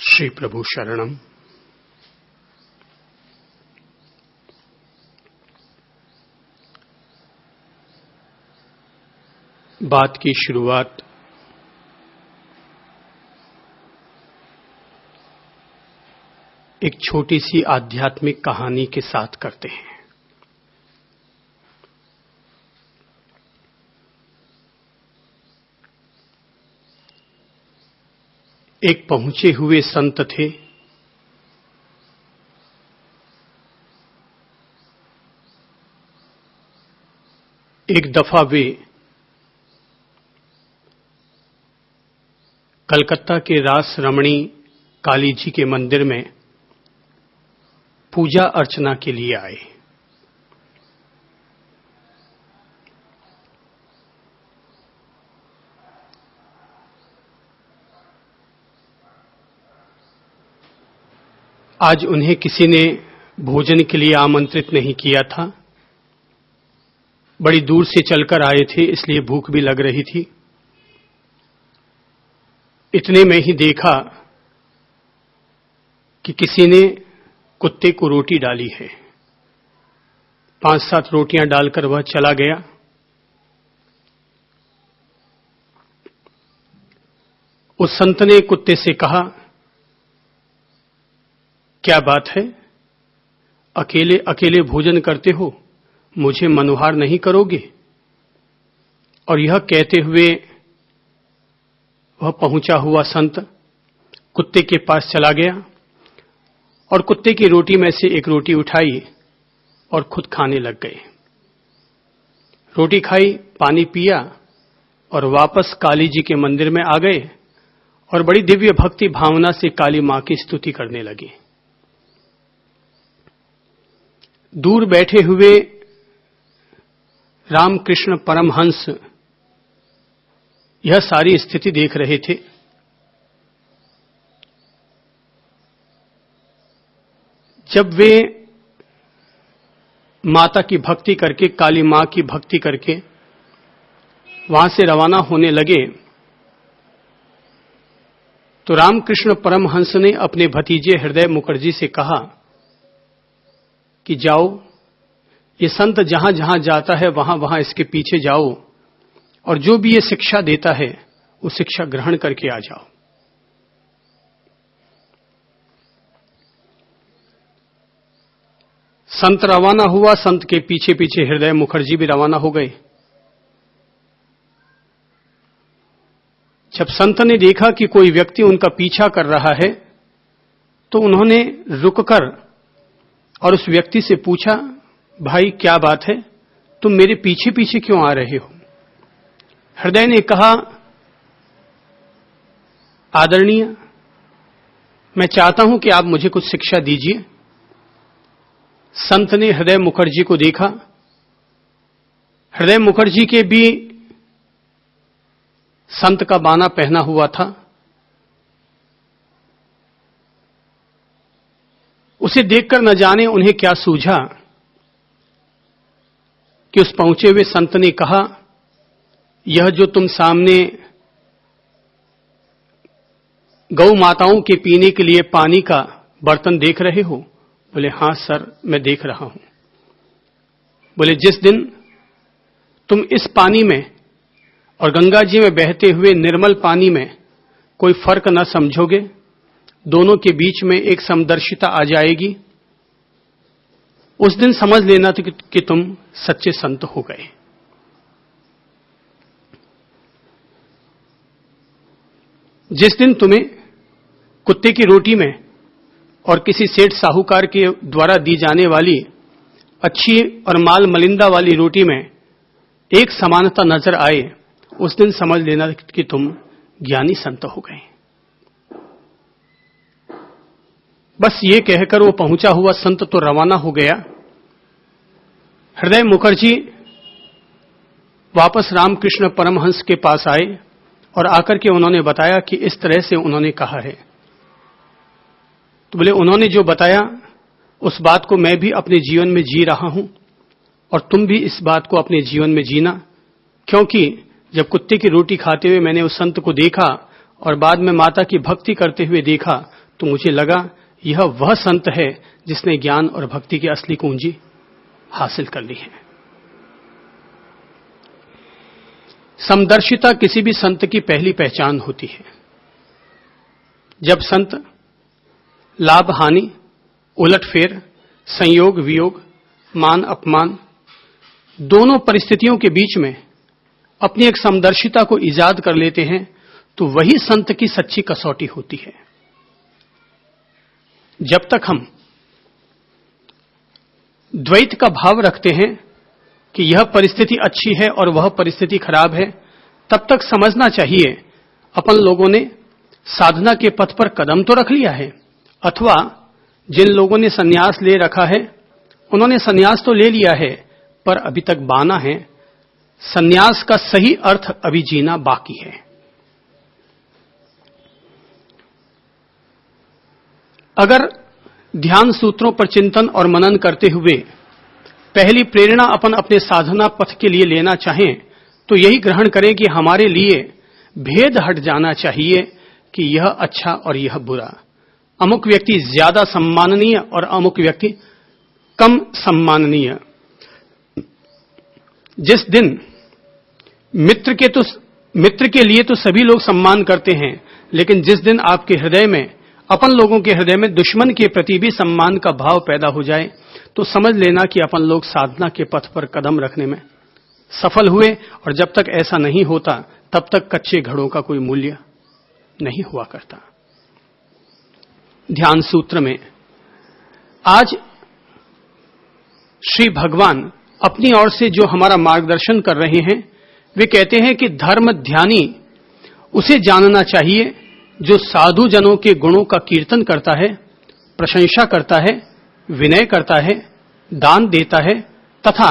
श्री प्रभु शरणम। बात की शुरुआत एक छोटी सी आध्यात्मिक कहानी के साथ करते हैं। एक पहुंचे हुए संत थे। एक दफा वे कलकत्ता के रास रमणी काली जी के मंदिर में पूजा अर्चना के लिए आए। आज उन्हें किसी ने भोजन के लिए आमंत्रित नहीं किया था। बड़ी दूर से चलकर आए थे, इसलिए भूख भी लग रही थी। इतने में ही देखा कि किसी ने कुत्ते को रोटी डाली है। 5-7 रोटियां डालकर वह चला गया। उस संत ने कुत्ते से कहा, क्या बात है, अकेले अकेले भोजन करते हो, मुझे मनुहार नहीं करोगे? और यह कहते हुए वह पहुंचा हुआ संत कुत्ते के पास चला गया और कुत्ते की रोटी में से एक रोटी उठाई और खुद खाने लग गए। रोटी खाई, पानी पिया और वापस काली जी के मंदिर में आ गए और बड़ी दिव्य भक्ति भावना से काली मां की स्तुति करने लगे। दूर बैठे हुए रामकृष्ण परमहंस यह सारी स्थिति देख रहे थे। जब वे माता की भक्ति करके, काली मां की भक्ति करके वहां से रवाना होने लगे, तो रामकृष्ण परमहंस ने अपने भतीजे हृदय मुखर्जी से कहा कि जाओ, ये संत जहां जहां जाता है वहां वहां इसके पीछे जाओ और जो भी ये शिक्षा देता है वो शिक्षा ग्रहण करके आ जाओ। संत रवाना हुआ, संत के पीछे पीछे हृदय मुखर्जी भी रवाना हो गए। जब संत ने देखा कि कोई व्यक्ति उनका पीछा कर रहा है, तो उन्होंने रुककर और उस व्यक्ति से पूछा, भाई क्या बात है, तुम मेरे पीछे पीछे क्यों आ रहे हो? हृदय ने कहा, आदरणीय, मैं चाहता हूं कि आप मुझे कुछ शिक्षा दीजिए। संत ने हृदय मुखर्जी को देखा। हृदय मुखर्जी के भी संत का बाना पहना हुआ था। उसे देखकर न जाने उन्हें क्या सूझा कि उस पहुंचे हुए संत ने कहा, यह जो तुम सामने गौ माताओं के पीने के लिए पानी का बर्तन देख रहे हो? बोले, हां सर, मैं देख रहा हूं। बोले, जिस दिन तुम इस पानी में और गंगा जी में बहते हुए निर्मल पानी में कोई फर्क न समझोगे, दोनों के बीच में एक समदर्शिता आ जाएगी, उस दिन समझ लेना कि तुम सच्चे संत हो गए। जिस दिन तुम्हें कुत्ते की रोटी में और किसी सेठ साहूकार के द्वारा दी जाने वाली अच्छी और माल मलिंदा वाली रोटी में एक समानता नजर आए, उस दिन समझ लेना कि तुम ज्ञानी संत हो गए। बस ये कहकर वो पहुंचा हुआ संत तो रवाना हो गया। हृदय मुखर्जी वापस रामकृष्ण परमहंस के पास आए और आकर के उन्होंने बताया कि इस तरह से उन्होंने कहा है। तो बोले, उन्होंने जो बताया उस बात को मैं भी अपने जीवन में जी रहा हूं और तुम भी इस बात को अपने जीवन में जीना, क्योंकि जब कुत्ते की रोटी खाते हुए मैंने उस संत को देखा और बाद में माता की भक्ति करते हुए देखा, तो मुझे लगा यह वह संत है जिसने ज्ञान और भक्ति की असली कुंजी हासिल कर ली है। समदर्शिता किसी भी संत की पहली पहचान होती है। जब संत लाभ हानि, उलटफेर, संयोग वियोग, मान अपमान दोनों परिस्थितियों के बीच में अपनी एक समदर्शिता को ईजाद कर लेते हैं, तो वही संत की सच्ची कसौटी होती है। जब तक हम द्वैत का भाव रखते हैं कि यह परिस्थिति अच्छी है और वह परिस्थिति खराब है, तब तक समझना चाहिए अपन लोगों ने साधना के पथ पर कदम तो रख लिया है, अथवा जिन लोगों ने संन्यास ले रखा है उन्होंने संन्यास तो ले लिया है पर अभी तक बाना है। संन्यास का सही अर्थ अभी जीना बाकी है। अगर ध्यान सूत्रों पर चिंतन और मनन करते हुए पहली प्रेरणा अपन अपने साधना पथ के लिए लेना चाहें, तो यही ग्रहण करें कि हमारे लिए भेद हट जाना चाहिए कि यह अच्छा और यह बुरा, अमुक व्यक्ति ज्यादा सम्माननीय और अमुक व्यक्ति कम सम्माननीय। जिस दिन मित्र के लिए तो सभी लोग सम्मान करते हैं, लेकिन जिस दिन आपके हृदय में, अपन लोगों के हृदय में दुश्मन के प्रति भी सम्मान का भाव पैदा हो जाए, तो समझ लेना कि अपन लोग साधना के पथ पर कदम रखने में सफल हुए। और जब तक ऐसा नहीं होता तब तक कच्चे घड़ों का कोई मूल्य नहीं हुआ करता। ध्यान सूत्र में आज श्री भगवान अपनी ओर से जो हमारा मार्गदर्शन कर रहे हैं, वे कहते हैं कि धर्म ध्यानी उसे जानना चाहिए जो साधु जनों के गुणों का कीर्तन करता है, प्रशंसा करता है, विनय करता है, दान देता है तथा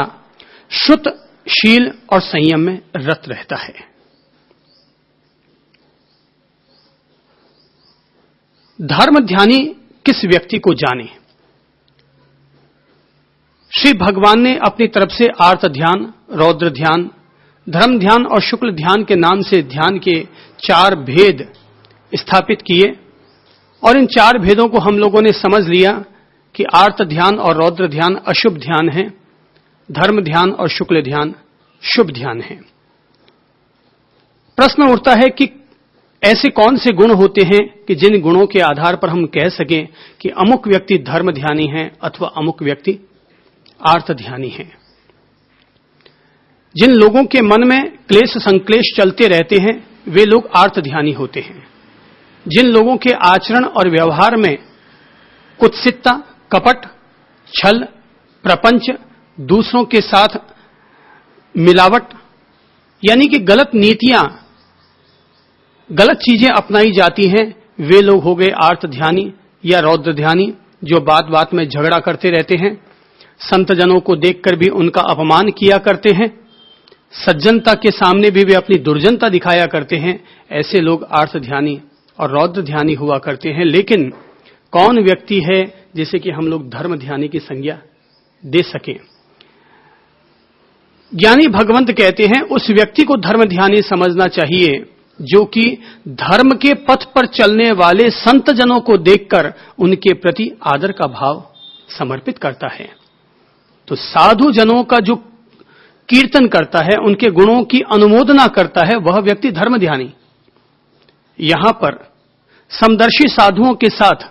श्रुत, शील और संयम में रत रहता है। धर्म ध्यानी किस व्यक्ति को जाने? श्री भगवान ने अपनी तरफ से आर्त ध्यान, रौद्र ध्यान, धर्म ध्यान और शुक्ल ध्यान के नाम से ध्यान के 4 भेद स्थापित किए, और इन 4 भेदों को हम लोगों ने समझ लिया कि आर्त ध्यान और रौद्र ध्यान अशुभ ध्यान है, धर्म ध्यान और शुक्ल ध्यान शुभ ध्यान है। प्रश्न उठता है कि ऐसे कौन से गुण होते हैं कि जिन गुणों के आधार पर हम कह सकें कि अमुक व्यक्ति धर्म ध्यानी है अथवा अमुक व्यक्ति आर्त ध्यानी है। जिन लोगों के मन में क्लेश संक्लेश चलते रहते हैं वे लोग आर्त ध्यानी होते हैं। जिन लोगों के आचरण और व्यवहार में कुत्सितता, कपट, छल, प्रपंच, दूसरों के साथ मिलावट यानी कि गलत नीतियां, गलत चीजें अपनाई जाती हैं, वे लोग हो गए आर्त ध्यानी या रौद्र ध्यानी, जो बात बात में झगड़ा करते रहते हैं, संत जनों को देखकर भी उनका अपमान किया करते हैं, सज्जनता के सामने भी वे अपनी दुर्जनता दिखाया करते हैं। ऐसे लोग आर्त ध्यानी और रौद्र ध्यानी हुआ करते हैं। लेकिन कौन व्यक्ति है जिसे कि हम लोग धर्म ध्यानी की संज्ञा दे सकें? ज्ञानी भगवंत कहते हैं उस व्यक्ति को धर्म ध्यानी समझना चाहिए जो कि धर्म के पथ पर चलने वाले संत जनों को देखकर उनके प्रति आदर का भाव समर्पित करता है। तो साधु जनों का जो कीर्तन करता है, उनके गुणों की अनुमोदना करता है, वह व्यक्ति धर्म ध्यानी। यहां पर समदर्शी साधुओं के साथ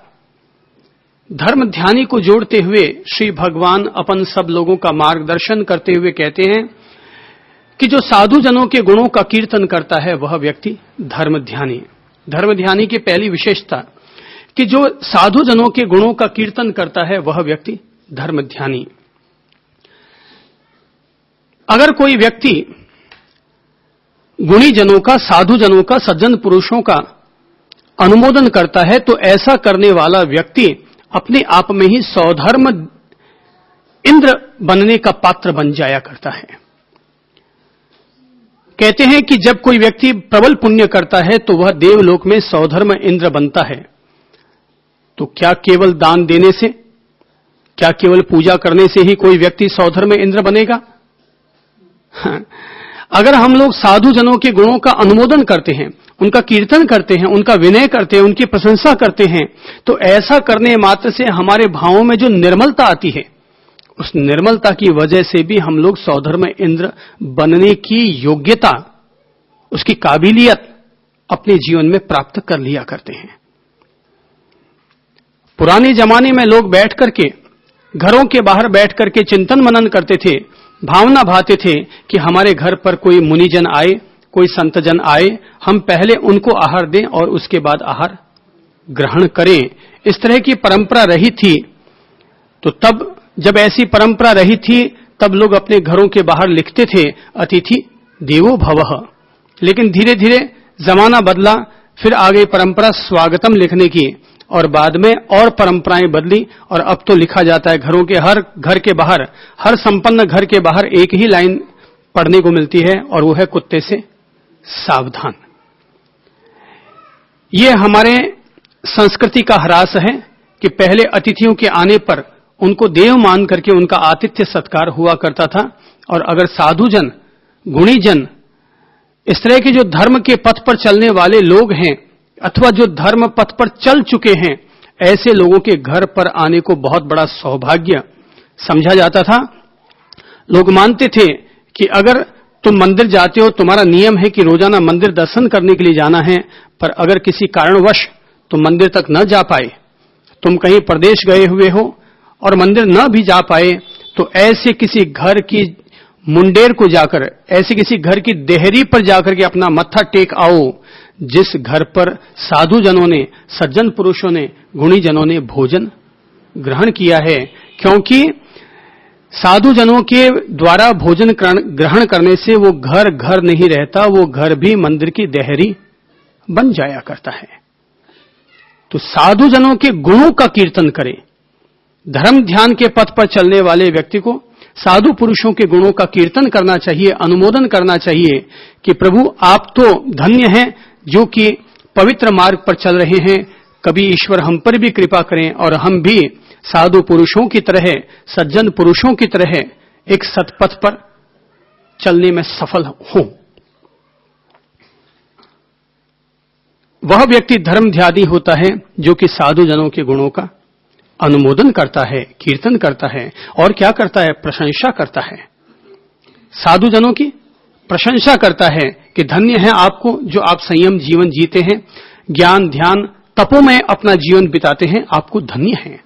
धर्म ध्यानी को जोड़ते हुए श्री भगवान अपन सब लोगों का मार्गदर्शन करते हुए कहते हैं कि जो साधु जनों के गुणों का कीर्तन करता है वह व्यक्ति धर्म ध्यानी। धर्म ध्यानी की पहली विशेषता कि जो साधु जनों के गुणों का कीर्तन करता है वह व्यक्ति धर्म ध्यानी। अगर कोई व्यक्ति गुणी जनों का, साधु जनों का, सज्जन पुरुषों का अनुमोदन करता है तो ऐसा करने वाला व्यक्ति अपने आप में ही सौधर्म इंद्र बनने का पात्र बन जाया करता है। कहते हैं कि जब कोई व्यक्ति प्रबल पुण्य करता है तो वह देवलोक में सौधर्म इंद्र बनता है। तो क्या केवल दान देने से, क्या केवल पूजा करने से ही कोई व्यक्ति सौधर्म इंद्र बनेगा? अगर हम लोग साधु जनों के गुणों का अनुमोदन करते हैं, उनका कीर्तन करते हैं, उनका विनय करते हैं, उनकी प्रशंसा करते हैं, तो ऐसा करने मात्र से हमारे भावों में जो निर्मलता आती है, उस निर्मलता की वजह से भी हम लोग सौधर्म इंद्र बनने की योग्यता, उसकी काबिलियत अपने जीवन में प्राप्त कर लिया करते हैं। पुराने जमाने में लोग बैठ करके, घरों के बाहर बैठ करके चिंतन मनन करते थे, भावना भाते थे कि हमारे घर पर कोई मुनिजन आए, कोई संतजन आए, हम पहले उनको आहार दें और उसके बाद आहार ग्रहण करें। इस तरह की परंपरा रही थी। तो तब जब ऐसी परंपरा रही थी, तब लोग अपने घरों के बाहर लिखते थे, अतिथि देवो भवः। लेकिन धीरे धीरे जमाना बदला, फिर आ गई परंपरा स्वागतम लिखने की, और बाद में और परंपराएं बदली, और अब तो लिखा जाता है घरों के हर घर के बाहर, हर संपन्न घर के बाहर एक ही लाइन पढ़ने को मिलती है, और वो है कुत्ते से सावधान। ये हमारे संस्कृति का ह्रास है कि पहले अतिथियों के आने पर उनको देव मान करके उनका आतिथ्य सत्कार हुआ करता था, और अगर साधुजन, गुणीजन, इस तरह के जो धर्म के पथ पर चलने वाले लोग हैं अथवा जो धर्म पथ पर चल चुके हैं, ऐसे लोगों के घर पर आने को बहुत बड़ा सौभाग्य समझा जाता था। लोग मानते थे कि अगर तुम मंदिर जाते हो, तुम्हारा नियम है कि रोजाना मंदिर दर्शन करने के लिए जाना है, पर अगर किसी कारणवश तुम मंदिर तक न जा पाए, तुम कहीं प्रदेश गए हुए हो और मंदिर न भी जा पाए, तो ऐसे किसी घर की मुंडेर को जाकर, ऐसे किसी घर की देहरी पर जाकर के अपना मत्था टेक आओ, जिस घर पर साधु जनों ने, सज्जन पुरुषों ने, गुणी जनों ने भोजन ग्रहण किया है। क्योंकि साधु जनों के द्वारा भोजन ग्रहण करने से वो घर घर नहीं रहता, वो घर भी मंदिर की देहरी बन जाया करता है। तो साधु जनों के गुणों का कीर्तन करें। धर्म ध्यान के पथ पर चलने वाले व्यक्ति को साधु पुरुषों के गुणों का कीर्तन करना चाहिए, अनुमोदन करना चाहिए कि प्रभु आप तो धन्य हैं जो कि पवित्र मार्ग पर चल रहे हैं, कभी ईश्वर हम पर भी कृपा करें और हम भी साधु पुरुषों की तरह, सज्जन पुरुषों की तरह एक सतपथ पर चलने में सफल हों। वह व्यक्ति धर्म ध्यानी होता है जो कि साधु जनों के गुणों का अनुमोदन करता है, कीर्तन करता है, और क्या करता है, प्रशंसा करता है। साधु जनों की प्रशंसा करता है कि धन्य है आपको जो आप संयम जीवन जीते हैं, ज्ञान ध्यान तपों में अपना जीवन बिताते हैं, आपको धन्य है।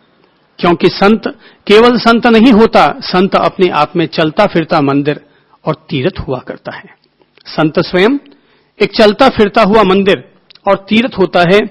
क्योंकि संत केवल संत नहीं होता, संत अपने आप में चलता फिरता मंदिर और तीर्थ हुआ करता है। संत स्वयं एक चलता फिरता हुआ मंदिर और तीर्थ होता है।